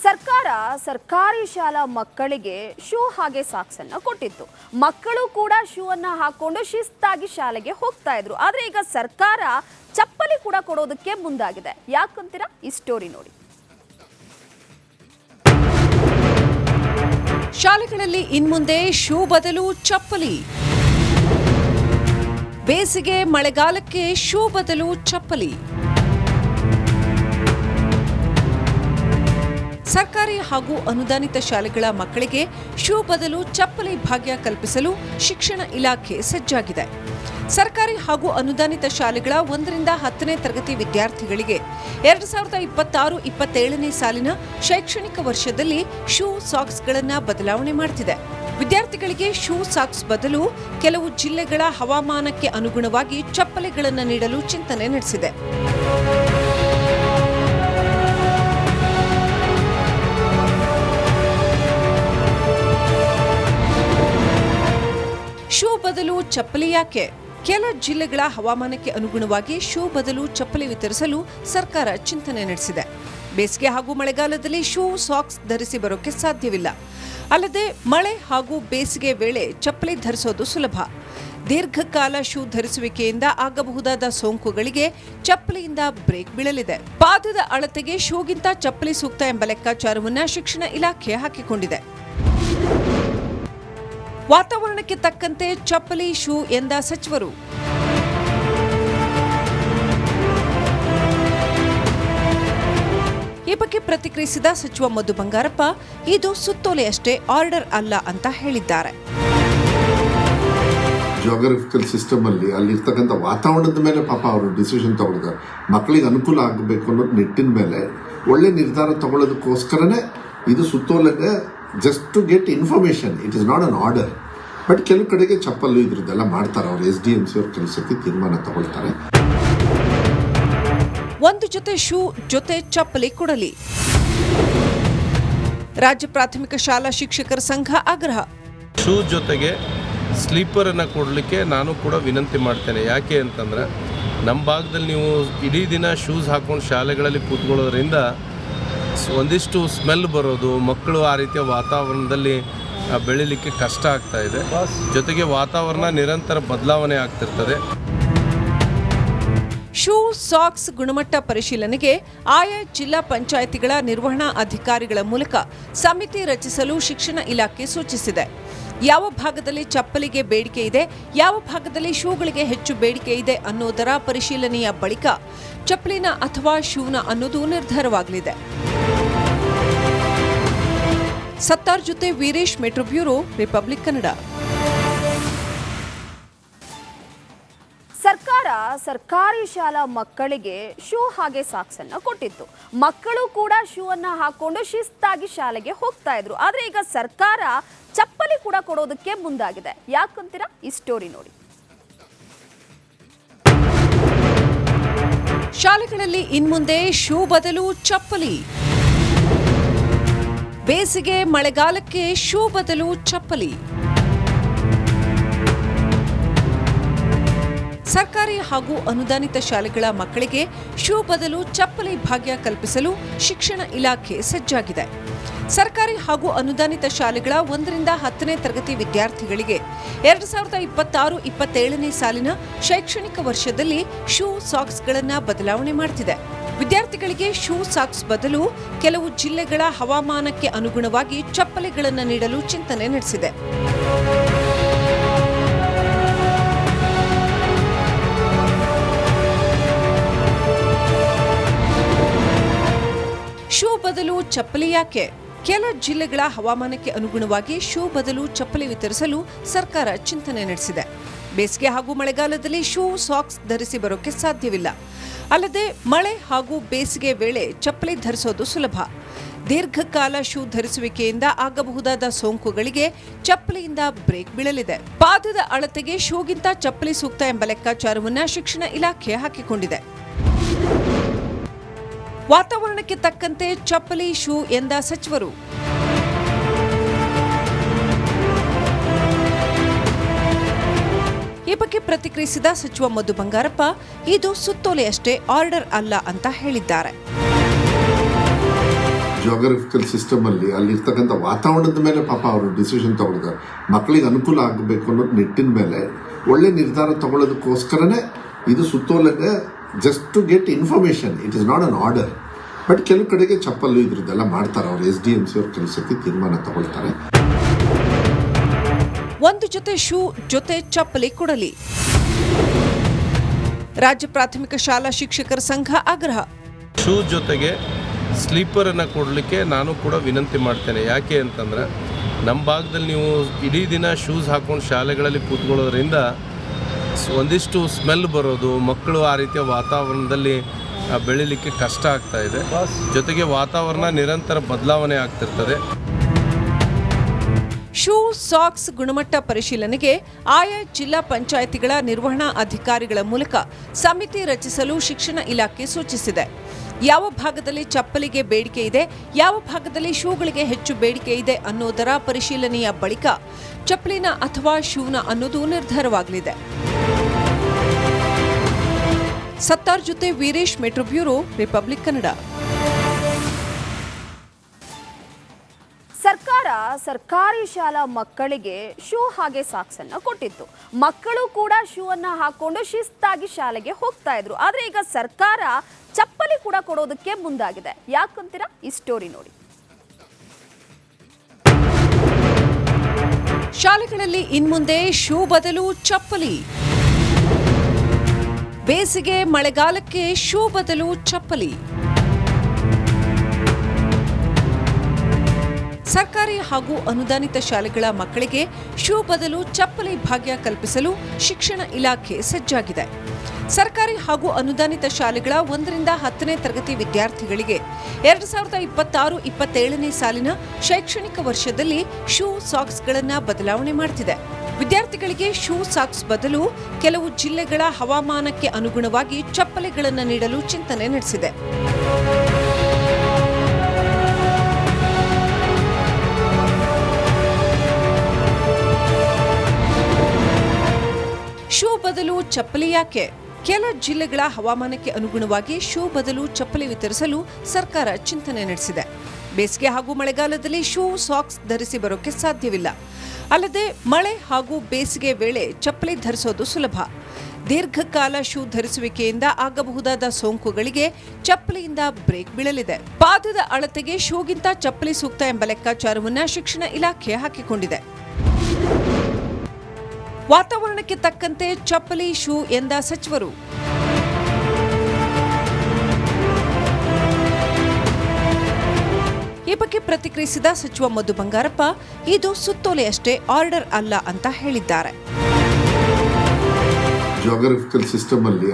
ಸರ್ಕಾರ ಸರ್ಕಾರಿ ಶಾಲಾ ಮಕ್ಕಳಿಗೆ ಶೂ ಹಾಗೆ ಸಾಕ್ಸ್ ಅನ್ನು ಕೊಟ್ಟಿತ್ತು. ಮಕ್ಕಳು ಕೂಡ ಶೂ ಅನ್ನು ಹಾಕೊಂಡು ಶಿಸ್ತಾಗಿ ಶಾಲೆಗೆ ಹೋಗ್ತಾ ಇದ್ರು. ಆದ್ರೆ ಈಗ ಸರ್ಕಾರ ಚಪ್ಪಲಿ ಕೂಡ ಕೊಡೋದಕ್ಕೆ ಮುಂದಾಗಿದೆ. ಯಾಕಂತೀರಾ? ಈ ಸ್ಟೋರಿ ನೋಡಿ. ಶಾಲೆಗಳಲ್ಲಿ ಇನ್ಮುಂದೆ ಶೂ ಬದಲು ಚಪ್ಪಲಿ. ಬೇಸಿಗೆ ಮಳೆಗಾಲಕ್ಕೆ ಶೂ ಬದಲು ಚಪ್ಪಲಿ. ಸರ್ಕಾರಿ ಹಾಗೂ ಅನುದಾನಿತ ಶಾಲೆಗಳ ಮಕ್ಕಳಿಗೆ ಶೂ ಬದಲು ಚಪ್ಪಲಿ ಭಾಗ್ಯ ಕಲ್ಪಿಸಲು ಶಿಕ್ಷಣ ಇಲಾಖೆ ಸಜ್ಜಾಗಿದೆ. ಸರ್ಕಾರಿ ಹಾಗೂ ಅನುದಾನಿತ ಶಾಲೆಗಳ 1ರಿಂದ 10ನೇ ತರಗತಿ ವಿದ್ಯಾರ್ಥಿಗಳಿಗೆ 2026-27ನೇ ಸಾಲಿನ ಶೈಕ್ಷಣಿಕ ವರ್ಷದಲ್ಲಿ ಶೂ ಸಾಕ್ಸ್ಗಳನ್ನು ಬದಲಾವಣೆ ಮಾಡುತ್ತಿದೆ. ವಿದ್ಯಾರ್ಥಿಗಳಿಗೆ ಶೂ ಸಾಕ್ಸ್ ಬದಲು ಕೆಲವು ಜಿಲ್ಲೆಗಳ ಹವಾಮಾನಕ್ಕೆ ಅನುಗುಣವಾಗಿ ಚಪ್ಪಲಿಗಳನ್ನು ನೀಡಲು ಚಿಂತನೆ ನಡೆಸಿದೆ. ಶೂ ಬದಲು ಚಪ್ಪಲಿ ಯಾಕೆ? ಕೆಲ ಜಿಲ್ಲೆಗಳ ಹವಾಮಾನಕ್ಕೆ ಅನುಗುಣವಾಗಿ ಶೂ ಬದಲು ಚಪ್ಪಲಿ ವಿತರಿಸಲು ಸರ್ಕಾರ ಚಿಂತನೆ ನಡೆಸಿದೆ. ಬೇಸಿಗೆ ಹಾಗೂ ಮಳೆಗಾಲದಲ್ಲಿ ಶೂ ಸಾಕ್ಸ್ ಧರಿಸಿ ಬರೋಕೆ ಸಾಧ್ಯವಿಲ್ಲ. ಅಲ್ಲದೆ ಮಳೆ ಹಾಗೂ ಬೇಸಿಗೆ ವೇಳೆ ಚಪ್ಪಲಿ ಧರಿಸೋದು ಸುಲಭ. ದೀರ್ಘಕಾಲ ಶೂ ಧರಿಸುವಿಕೆಯಿಂದ ಆಗಬಹುದಾದ ಸೋಂಕುಗಳಿಗೆ ಚಪ್ಪಲಿಯಿಂದ ಬ್ರೇಕ್ ಬೀಳಲಿದೆ. ಪಾದದ ಅಳತೆಗೆ ಶೂಗಿಂತ ಚಪ್ಪಲಿ ಸೂಕ್ತ ಎಂಬ ಲೆಕ್ಕಾಚಾರವನ್ನು ಶಿಕ್ಷಣ ಇಲಾಖೆ ಹಾಕಿಕೊಂಡಿದೆ. ವಾತಾವರಣಕ್ಕೆ ತಕ್ಕಂತೆ ಚಪ್ಪಲಿ ಶೂ ಎಂದ ಸಚಿವರು. ಈ ಬಗ್ಗೆ ಪ್ರತಿಕ್ರಿಯಿಸಿದ ಸಚಿವ ಮಧು ಬಂಗಾರಪ್ಪ, ಇದು ಸುತ್ತೋಲೆಯಷ್ಟೇ, ಆರ್ಡರ್ ಅಲ್ಲ ಅಂತ ಹೇಳಿದ್ದಾರೆ. ಜಿಯೋಗ್ರಫಿಕಲ್ ಸಿಸ್ಟಮ್ ಅಲ್ಲಿರ್ತಕ್ಕಂಥ ವಾತಾವರಣದ ಮೇಲೆ ಪಾಪ ಅವರು ಡಿಸಿಷನ್ ತಗೊಳ್ತಾರೆ. ಮಕ್ಕಳಿಗೆ ಅನುಕೂಲ ಆಗಬೇಕು ಅನ್ನೋದು ನಿಟ್ಟಿನ ಮೇಲೆ ಒಳ್ಳೆ ನಿರ್ಧಾರ ತಗೊಳ್ಳೋದಕ್ಕೋಸ್ಕರನೇ ಇದು ಸುತ್ತೋಲೆಗೆ just to get information. It is not an order. But ಕೆಲವು ಕಡೆಗೆ ಚಪ್ಪಲು ಇದ್ರದ್ದೆಲ್ಲ ಮಾಡ್ತಾರೆ. ಅವರು SDMC ಅವ್ರ ಕೆಲಸಕ್ಕೆ ತೀರ್ಮಾನ ತಗೊಳ್ತಾರೆ. ಒಂದು ಜೊತೆ ಶೂ ಜೊತೆ ಚಪ್ಪಲಿ ಕೊಡಲಿ. ರಾಜ್ಯ ಪ್ರಾಥಮಿಕ ಶಾಲಾ ಶಿಕ್ಷಕರ ಸಂಘ ಆಗ್ರಹ. ಶೂ ಜೊತೆಗೆ ಸ್ಲೀಪರ್ ಅನ್ನ ಕೊಡಲಿಕ್ಕೆ ನಾನು ಕೂಡ ವಿನಂತಿ ಮಾಡ್ತೇನೆ. ಯಾಕೆ ಅಂತಂದ್ರೆ ನಮ್ಮ ಭಾಗದಲ್ಲಿ ನೀವು ಇಡೀ ದಿನ ಶೂಸ್ ಹಾಕೊಂಡು ಶಾಲೆಗಳಲ್ಲಿ ಕೂತ್ಕೊಳ್ಳೋದ್ರಿಂದ ಒಂದಿಷ್ಟು ಸ್ಮೆಲ್ ಬರೋದು, ಮಕ್ಕಳು ಆ ರೀತಿಯ ವಾತಾವರಣದಲ್ಲಿ ಬೆಳಿಲಿಕ್ಕೆ ಕಷ್ಟ ಆಗ್ತಾ ಇದೆ. ಜೊತೆಗೆ ವಾತಾವರಣ ನಿರಂತರ ಬದಲಾವಣೆ ಆಗ್ತಿರ್ತದೆ. ಶೂ ಸಾಕ್ಸ್ ಗುಣಮಟ್ಟ ಪರಿಶೀಲನೆಗೆ ಆಯಾ ಜಿಲ್ಲಾ ಪಂಚಾಯಿತಿಗಳ ನಿರ್ವಹಣಾ ಅಧಿಕಾರಿಗಳ ಮೂಲಕ ಸಮಿತಿ ರಚಿಸಲು ಶಿಕ್ಷಣ ಇಲಾಖೆ ಸೂಚಿಸಿದೆ. ಯಾವ ಭಾಗದಲ್ಲಿ ಚಪ್ಪಲಿಗೆ ಬೇಡಿಕೆ ಇದೆ, ಯಾವ ಭಾಗದಲ್ಲಿ ಶೂಗಳಿಗೆ ಹೆಚ್ಚು ಬೇಡಿಕೆ ಇದೆ ಅನ್ನೋದರ ಪರಿಶೀಲನೆಯ ಬಳಿಕ ಚಪ್ಪಲಿನ ಅಥವಾ ಶೂನ ಅನ್ನೋದು ನಿರ್ಧಾರವಾಗಲಿದೆ. ಸತ್ತಾರ್ ಜೊತೆ Veeresh, metro bureau, republic Kannada. ಸರ್ಕಾರ ಸರ್ಕಾರಿ ಶಾಲಾ ಮಕ್ಕಳಿಗೆ ಶೂ ಹಾಗೆ ಸಾಕ್ಸ್ ಅನ್ನು ಕೊಟ್ಟಿತ್ತು. ಮಕ್ಕಳು ಕೂಡ ಶೂ ಅನ್ನು ಹಾಕೊಂಡು ಶಿಸ್ತಾಗಿ ಶಾಲೆಗೆ ಹೋಗ್ತಾ ಇದ್ರು. ಆದ್ರೆ ಈಗ ಸರ್ಕಾರ ಚಪ್ಪಲಿ ಕೂಡ ಕೊಡೋದಕ್ಕೆ ಮುಂದಾಗಿದೆ. ಯಾಕಂತೀರಾ? ಈ ಸ್ಟೋರಿ ನೋಡಿ. ಶಾಲೆಗಳಲ್ಲಿ ಇನ್ಮುಂದೆ ಶೂ ಬದಲು ಚಪ್ಪಲಿ. ಬೇಸಿಗೆ ಮಳೆಗಾಲಕ್ಕೆ ಶೂ ಬದಲು ಚಪ್ಪಲಿ. ಸರ್ಕಾರಿ ಹಾಗೂ ಅನುದಾನಿತ ಶಾಲೆಗಳ ಮಕ್ಕಳಿಗೆ ಶೂ ಬದಲು ಚಪ್ಪಲಿ ಭಾಗ್ಯ ಕಲ್ಪಿಸಲು ಶಿಕ್ಷಣ ಇಲಾಖೆ ಸಜ್ಜಾಗಿದೆ. ಸರ್ಕಾರಿ ಹಾಗೂ ಅನುದಾನಿತ ಶಾಲೆಗಳ 1ರಿಂದ 10ನೇ ತರಗತಿ ವಿದ್ಯಾರ್ಥಿಗಳಿಗೆ 2026-27ನೇ ಸಾಲಿನ ಶೈಕ್ಷಣಿಕ ವರ್ಷದಲ್ಲಿ ಶೂ ಸಾಕ್ಸ್ಗಳನ್ನು ಬದಲಾವಣೆ ಮಾಡುತ್ತಿದೆ. ವಿದ್ಯಾರ್ಥಿಗಳಿಗೆ ಶೂ ಸಾಕ್ಸ್ ಬದಲು ಕೆಲವು ಜಿಲ್ಲೆಗಳ ಹವಾಮಾನಕ್ಕೆ ಅನುಗುಣವಾಗಿ ಚಪ್ಪಲಿಗಳನ್ನು ನೀಡಲು ಚಿಂತನೆ ನಡೆಸಿದೆ. ಶೂ ಬದಲು ಚಪ್ಪಲಿ ಯಾಕೆ? ಕೆಲ ಜಿಲ್ಲೆಗಳ ಹವಾಮಾನಕ್ಕೆ ಅನುಗುಣವಾಗಿ ಶೂ ಬದಲು ಚಪ್ಪಲಿ ವಿತರಿಸಲು ಸರ್ಕಾರ ಚಿಂತನೆ ನಡೆಸಿದೆ. ಬೇಸಿಗೆ ಹಾಗೂ ಮಳೆಗಾಲದಲ್ಲಿ ಶೂ ಸಾಕ್ಸ್ ಧರಿಸಿ ಬರೋಕೆ ಸಾಧ್ಯವಿಲ್ಲ. ಅಲ್ಲದೆ ಮಳೆ ಹಾಗೂ ಬೇಸಿಗೆ ವೇಳೆ ಚಪ್ಪಲಿ ಧರಿಸೋದು ಸುಲಭ. ದೀರ್ಘಕಾಲ ಶೂ ಧರಿಸುವಿಕೆಯಿಂದ ಆಗಬಹುದಾದ ಸೋಂಕುಗಳಿಗೆ ಚಪ್ಪಲಿಯಿಂದ ಬ್ರೇಕ್ ಬೀಳಲಿದೆ. ಪಾದದ ಅಳತೆಗೆ ಶೂಗಿಂತ ಚಪ್ಪಲಿ ಸೂಕ್ತ ಎಂಬ ಲೆಕ್ಕಾಚಾರವನ್ನು ಶಿಕ್ಷಣ ಇಲಾಖೆ ಹಾಕಿಕೊಂಡಿದೆ. ವಾತಾವರಣಕ್ಕೆ ತಕ್ಕಂತೆ ಚಪ್ಪಲಿ ಶೂ ಎಂದ ಸಚಿವರು. ಈ ಬಗ್ಗೆ ಪ್ರತಿಕ್ರಿಯಿಸಿದ ಸಚಿವ ಮಧು ಬಂಗಾರಪ್ಪ, ಇದು ಸುತ್ತೋಲೆಯಷ್ಟೇ, ಆರ್ಡರ್ ಅಲ್ಲ ಅಂತ ಹೇಳಿದ್ದಾರೆ. ಜಿಯೋಗ್ರಫಿಕಲ್ ಸಿಸ್ಟಮ್ ಅಲ್ಲಿರ್ತಕ್ಕಂಥ ವಾತಾವರಣದ ಮೇಲೆ ಪಾಪ ಅವರು ಡಿಸಿಷನ್ ತಗೊಳ್ತಾರೆ. ಮಕ್ಕಳಿಗೆ ಅನುಕೂಲ ಆಗಬೇಕು ಅನ್ನೋದು ನಿಟ್ಟಿನ ಮೇಲೆ ಒಳ್ಳೆ ನಿರ್ಧಾರ ತಗೊಳ್ಳೋದಕ್ಕೋಸ್ಕರನೇ ಇದು ಸುತ್ತೋಲೆಗೆ just to get information. It is not an order. But ಕೆಲವು ಕಡೆಗೆ ಚಪ್ಪಲು ಇದ್ರದ್ದೆಲ್ಲ ಮಾಡ್ತಾರೆ. ಅವರು SDMC ಅವ್ರ ಕೆಲಸಕ್ಕೆ ತೀರ್ಮಾನ ತಗೊಳ್ತಾರೆ. ಒಂದು ಜೊತೆ ಶೂ ಜೊತೆ ಚಪ್ಪಲಿ ಕೊಡಲಿ. ರಾಜ್ಯ ಪ್ರಾಥಮಿಕ ಶಾಲಾ ಶಿಕ್ಷಕರ ಸಂಘ ಆಗ್ರಹ. ಶೂ ಜೊತೆಗೆ ಸ್ಲೀಪರನ್ನು ಕೊಡಲಿಕ್ಕೆ ನಾನು ಕೂಡ ವಿನಂತಿ ಮಾಡ್ತೇನೆ. ಯಾಕೆ ಅಂತಂದರೆ ನಮ್ಮ ಭಾಗದಲ್ಲಿ ನೀವು ಇಡೀ ದಿನ ಶೂಸ್ ಹಾಕ್ಕೊಂಡು ಶಾಲೆಗಳಲ್ಲಿ ಕೂತ್ಕೊಳ್ಳೋದ್ರಿಂದ ಒಂದಿಷ್ಟು ಸ್ಮೆಲ್ ಬರೋದು, ಮಕ್ಕಳು ಆ ರೀತಿಯ ವಾತಾವರಣದಲ್ಲಿ ಬೆಳೀಲಿಕ್ಕೆ ಕಷ್ಟ ಆಗ್ತಾ ಇದೆ. ಜೊತೆಗೆ ವಾತಾವರಣ ನಿರಂತರ ಬದಲಾವಣೆ ಆಗ್ತಿರ್ತದೆ. ಶೂ ಸಾಕ್ಸ್ ಗುಣಮಟ್ಟ ಪರಿಶೀಲನೆಗೆ ಆಯಾ ಜಿಲ್ಲಾ ಪಂಚಾಯಿತಿಗಳ ನಿರ್ವಹಣಾ ಅಧಿಕಾರಿಗಳ ಮೂಲಕ ಸಮಿತಿ ರಚಿಸಲು ಶಿಕ್ಷಣ ಇಲಾಖೆ ಸೂಚಿಸಿದೆ. ಯಾವ ಭಾಗದಲ್ಲಿ ಚಪ್ಪಲಿಗೆ ಬೇಡಿಕೆ ಇದೆ, ಯಾವ ಭಾಗದಲ್ಲಿ ಶೂಗಳಿಗೆ ಹೆಚ್ಚು ಬೇಡಿಕೆ ಇದೆ ಅನ್ನೋದರ ಪರಿಶೀಲನೆಯ ಬಳಿಕ ಚಪ್ಪಲಿನ ಅಥವಾ ಶೂನ ಅನ್ನೋದು ನಿರ್ಧಾರವಾಗಲಿದೆ. ಸತ್ತಾರ್ ಜೊತೆ Veeresh, metro bureau, republic Kannada. ಸರ್ಕಾರ ಸರ್ಕಾರಿ ಶಾಲಾ ಮಕ್ಕಳಿಗೆ ಶೂ ಹಾಗೆ ಸಾಕ್ಸ್ ಅನ್ನ ಕೊಟ್ಟಿತ್ತು. ಮಕ್ಕಳು ಕೂಡ ಶೂ ಅನ್ನ ಹಾಕೊಂಡು ಶಿಸ್ತಾಗಿ ಶಾಲೆಗೆ ಹೋಗ್ತಾ ಇದ್ರು. ಆದ್ರೆ ಈಗ ಸರ್ಕಾರ ಚಪ್ಪಲಿ ಕೂಡ ಕೊಡೋದಕ್ಕೆ ಮುಂದಾಗಿದೆ. ಯಾಕಂತೀರಾ? ಈ ಸ್ಟೋರಿ ನೋಡಿ. ಶಾಲೆಗಳಲ್ಲಿ ಇನ್ಮುಂದೆ ಶೂ ಬದಲು ಚಪ್ಪಲಿ. ಬೇಸಿಗೆ ಮಳೆಗಾಲಕ್ಕೆ ಶೂ ಬದಲು ಚಪ್ಪಲಿ. ಸರ್ಕಾರಿ ಹಾಗೂ ಅನುದಾನಿತ ಶಾಲೆಗಳ ಮಕ್ಕಳಿಗೆ ಶೂ ಬದಲು ಚಪ್ಪಲಿ ಭಾಗ್ಯ ಕಲ್ಪಿಸಲು ಶಿಕ್ಷಣ ಇಲಾಖೆ ಸಜ್ಜಾಗಿದೆ. ಸರ್ಕಾರಿ ಹಾಗೂ ಅನುದಾನಿತ ಶಾಲೆಗಳ 1ರಿಂದ 10ನೇ ತರಗತಿ ವಿದ್ಯಾರ್ಥಿಗಳಿಗೆ 2026-27ನೇ ಸಾಲಿನ ಶೈಕ್ಷಣಿಕ ವರ್ಷದಲ್ಲಿ ಶೂ ಸಾಕ್ಸ್ಗಳನ್ನು ಬದಲಾವಣೆ ಮಾಡುತ್ತಿದೆ. ವಿದ್ಯಾರ್ಥಿಗಳಿಗೆ ಶೂ ಸಾಕ್ಸ್ ಬದಲು ಕೆಲವು ಜಿಲ್ಲೆಗಳ ಹವಾಮಾನಕ್ಕೆ ಅನುಗುಣವಾಗಿ ಚಪ್ಪಲಿಗಳನ್ನು ನೀಡಲು ಚಿಂತನೆ ನಡೆಸಿದೆ. ಶೂ ಬದಲು ಚಪ್ಪಲಿ ಯಾಕೆ? ಕೆಲ ಜಿಲ್ಲೆಗಳ ಹವಾಮಾನಕ್ಕೆ ಅನುಗುಣವಾಗಿ ಶೂ ಬದಲು ಚಪ್ಪಲಿ ವಿತರಿಸಲು ಸರ್ಕಾರ ಚಿಂತನೆ ನಡೆಸಿದೆ. ಬೇಸಿಗೆ ಹಾಗೂ ಮಳೆಗಾಲದಲ್ಲಿ ಶೂ ಸಾಕ್ಸ್ ಧರಿಸಿ ಬರೋಕೆ ಸಾಧ್ಯವಿಲ್ಲ. ಅಲ್ಲದೆ ಮಳೆ ಹಾಗೂ ಬೇಸಿಗೆ ವೇಳೆ ಚಪ್ಪಲಿ ಧರಿಸೋದು ಸುಲಭ. ದೀರ್ಘಕಾಲ ಶೂ ಧರಿಸುವಿಕೆಯಿಂದ ಆಗಬಹುದಾದ ಸೋಂಕುಗಳಿಗೆ ಚಪ್ಪಲಿಯಿಂದ ಬ್ರೇಕ್ ಬೀಳಲಿದೆ. ಪಾದದ ಅಳತೆಗೆ ಶೂಗಿಂತ ಚಪ್ಪಲಿ ಸೂಕ್ತ ಎಂಬ ಲೆಕ್ಕಾಚಾರವನ್ನು ಶಿಕ್ಷಣ ಇಲಾಖೆ ಹಾಕಿಕೊಂಡಿದೆ. ವಾತಾವರಣಕ್ಕೆ ತಕ್ಕಂತೆ ಚಪ್ಪಲಿ ಶೂ ಎಂದ ಸಚಿವರು. ಈ ಬಗ್ಗೆ ಪ್ರತಿಕ್ರಿಯಿಸಿದ ಸಚಿವ ಮಧು ಬಂಗಾರಪ್ಪ, ಇದು ಸುತ್ತೋಲೆಯಷ್ಟೇ, ಆರ್ಡರ್ ಅಲ್ಲ ಅಂತ ಹೇಳಿದ್ದಾರೆ. Geographical system